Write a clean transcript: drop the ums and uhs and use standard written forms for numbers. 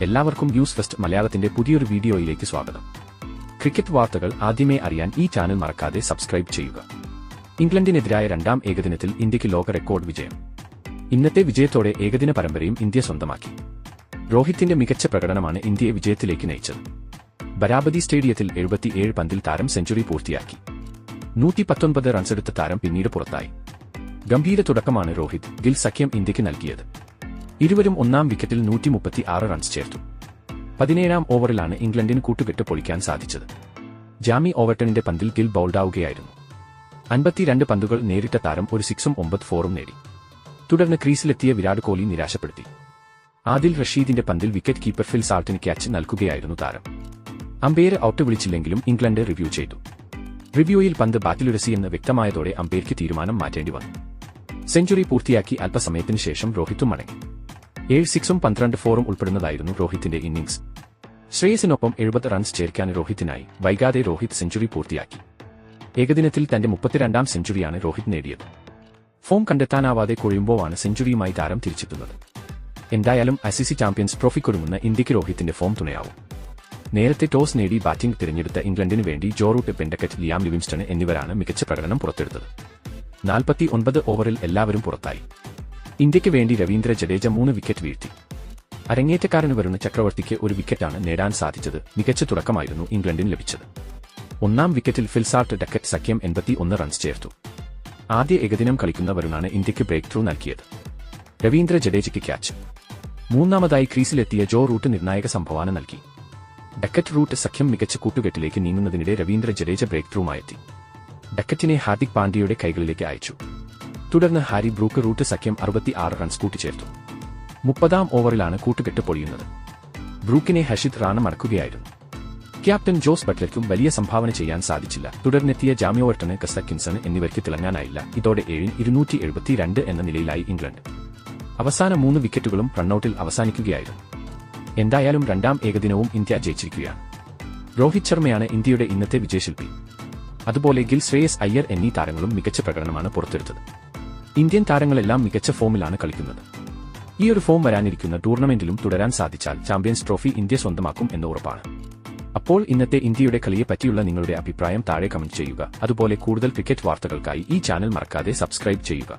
എല്ലാവർക്കും news first മലയാളത്തിന്റെ പുതിയൊരു വീഡിയോയിലേക്ക് സ്വാഗതം. ക്രിക്കറ്റ് വാർത്തകൾ ആദ്യമേ അറിയാൻ ഈ ചാനൽ മറക്കാതെ സബ്സ്ക്രൈബ് ചെയ്യുക. ഇംഗ്ലണ്ടിനെതിരായ രണ്ടാം ഏകദിനത്തിൽ ഇന്ത്യക്ക് ലോക റെക്കോർഡ് വിജയം. ഇന്നത്തെ വിജയത്തോടെ ഏകദിന പരമ്പരയും ഇന്ത്യ സ്വന്തമാക്കി. രോഹിത്തിന്റെ മികച്ച പ്രകടനമാണ് ഇന്ത്യയെ വിജയത്തിലേക്ക് നയിച്ചത്. ബരാബതി സ്റ്റേഡിയത്തിൽ 77 പന്തിൽ താരം സെഞ്ചുറി പൂർത്തിയാക്കി. 119 റൺസെടുത്ത താരം പിന്നീട് പുറത്തായി. ഗംഭീര തുടക്കമാണ് രോഹിത് ഗിൽ സഖ്യം ഇന്ത്യക്ക് നൽകിയത്. ഇരുവരും ഒന്നാം വിക്കറ്റിൽ 136 റൺസ് ചേർത്തു. 17ാം ഓവറിലാണ് ഇംഗ്ലണ്ടിന് കൂട്ടുകെട്ട് പൊളിക്കാൻ സാധിച്ചത്. ജാമി ഓവർട്ടണിന്റെ പന്തിൽ ഗിൽ ബൌൾഡാവുകയായിരുന്നു. 52 പന്തുകൾ നേരിട്ട താരം ഒരു 6ഉം 9 4ഉം നേടി. തുടർന്ന് ക്രീസിലെത്തിയ വിരാട് കോഹ്ലി നിരാശപ്പെടുത്തി. ആദിൽ റഷീദിന്റെ പന്തിൽ വിക്കറ്റ് കീപ്പർ ഫിൽ സാൾട്ടിന് ക്യാച്ച് നൽകുകയായിരുന്നു താരം. അമ്പയർ ഔട്ട് വിളിച്ചില്ലെങ്കിലും ഇംഗ്ലണ്ട് റിവ്യൂ ചെയ്തു. റിവ്യൂയിൽ പന്ത് ബാറ്റിലുരസിയെന്ന് വ്യക്തമായതോടെ അമ്പയർക്ക് തീരുമാനം മാറ്റേണ്ടി വന്നു. സെഞ്ചുറി പൂർത്തിയാക്കി അല്പസമയത്തിന് ശേഷം രോഹിത്തും മടങ്ങി. 7 6ഉം 12 4ഉം ഉൾപ്പെടുന്നതായിരുന്നു രോഹിത്തിന്റെ ഇന്നിംഗ്സ്. ശ്രേയസിനൊപ്പം 70 റൺസ് ചേർക്കാൻ രോഹിത്തിനായി. വൈകാതെ രോഹിത് സെഞ്ചുറി പൂർത്തിയാക്കി. ഏകദിനത്തിൽ തന്റെ 32ാം സെഞ്ചുറിയാണ് രോഹിത് നേടിയത്. ഫോം കണ്ടെത്താനാവാതെ കുഴയുമ്പോഴാണ് സെഞ്ചുറിയുമായി താരം തിരിച്ചെത്തുന്നത്. എന്തായാലും ഐസിസി ചാമ്പ്യൻസ് ട്രോഫിക്കൊരുങ്ങുന്ന ഇന്ത്യക്ക് രോഹിത്തിന്റെ ഫോം തുണയാവും. നേരത്തെ ടോസ് നേടി ബാറ്റിംഗ് തിരഞ്ഞെടുത്ത ഇംഗ്ലണ്ടിന് വേണ്ടി ജോ റൂട്ട്, പെൻഡക്കറ്റ്, ലിയാം ലിവിങ്സ്റ്റൺ എന്നിവരാണ് മികച്ച പ്രകടനം പുറത്തെടുത്തത്. 49 ഓവറിൽ എല്ലാവരും പുറത്തായി. ഇന്ത്യയ്ക്ക് വേണ്ടി രവീന്ദ്ര ജഡേജ 3 വിക്കറ്റ് വീഴ്ത്തി. അരങ്ങേറ്റക്കാരന് വരുണ ചക്രവർത്തിക്ക് 1 വിക്കറ്റാണ് നേടാൻ സാധിച്ചത്. മികച്ച തുടക്കമായിരുന്നു ഇംഗ്ലണ്ടിന് ലഭിച്ചത്. ഒന്നാം വിക്കറ്റിൽ ഫിൽ സാൾട്ട് ഡക്കറ്റ് സഖ്യം 81 റൺസ് ചേർത്തു. ആദ്യ ഏകദിനം കളിക്കുന്ന വരുണാണ് ഇന്ത്യയ്ക്ക് ബ്രേക്ക് ത്രൂ നൽകിയത്. രവീന്ദ്ര ജഡേജയ്ക്ക് ക്യാച്ച്. മൂന്നാമതായി ക്രീസിലെത്തിയ ജോ റൂട്ട് നിർണായക സംഭാവന നൽകി. ഡക്കറ്റ് റൂട്ട് സഖ്യം മികച്ച കൂട്ടുകെട്ടിലേക്ക് നീങ്ങുന്നതിനിടെ രവീന്ദ്ര ജഡേജ ബ്രേക്ക് ത്രൂമായെത്തി. ഡക്കറ്റിനെ ഹാർദിക് പാണ്ഡ്യയുടെ കൈകളിലേക്ക് അയച്ചു. തുടർന്ന് ഹാരി ബ്രൂക്ക് റൂട്ട് സഖ്യം 66 റൺസ് കൂട്ടിച്ചേർത്തു. 30ാം ഓവറിലാണ് കൂട്ടുകെട്ട് പൊളിയുന്നത്. ബ്രൂക്കിനെ ഹർഷിത് റാണ മടക്കുകയായിരുന്നു. ക്യാപ്റ്റൻ ജോസ് ബട്ട്ലർക്കും വലിയ സംഭാവന ചെയ്യാൻ സാധിച്ചില്ല. തുടർന്നെത്തിയ ജാമി ഓവർട്ടണ്, ഗസ് അറ്റ്കിൻസൺ എന്നിവർക്ക് തിളങ്ങാനായില്ല. ഇതോടെ 272 എന്ന നിലയിലായി ഇംഗ്ലണ്ട്. അവസാന 3 വിക്കറ്റുകളും റണ്ണൌട്ടിൽ അവസാനിക്കുകയായിരുന്നു. എന്തായാലും രണ്ടാം ഏകദിനവും ഇന്ത്യ ജയിച്ചിരിക്കുകയാണ്. രോഹിത് ശർമ്മയാണ് ഇന്ത്യയുടെ ഇന്നത്തെ വിജയശില്പി. അതുപോലെ ഗിൽ, ശ്രേയസ് അയ്യർ എന്നീ താരങ്ങളും മികച്ച പ്രകടനമാണ് പുറത്തെടുത്തത്. ഇന്ത്യൻ താരങ്ങളെല്ലാം മികച്ച ഫോമിലാണ് കളിക്കുന്നത്. ഈയൊരു ഫോം വരാനിരിക്കുന്ന ടൂർണമെന്റിലും തുടരാൻ സാധിച്ചാൽ ചാമ്പ്യൻസ് ട്രോഫി ഇന്ത്യ സ്വന്തമാക്കും എന്ന് ഉറപ്പാണ്. അപ്പോൾ ഇന്നത്തെ ഇന്ത്യയുടെ കളിയെ പറ്റിയുള്ള നിങ്ങളുടെ അഭിപ്രായം താഴെ കമന്റ് ചെയ്യുക. അതുപോലെ കൂടുതൽ ക്രിക്കറ്റ് വാർത്തകൾക്കായി ഈ ചാനൽ മറക്കാതെ സബ്സ്ക്രൈബ് ചെയ്യുക.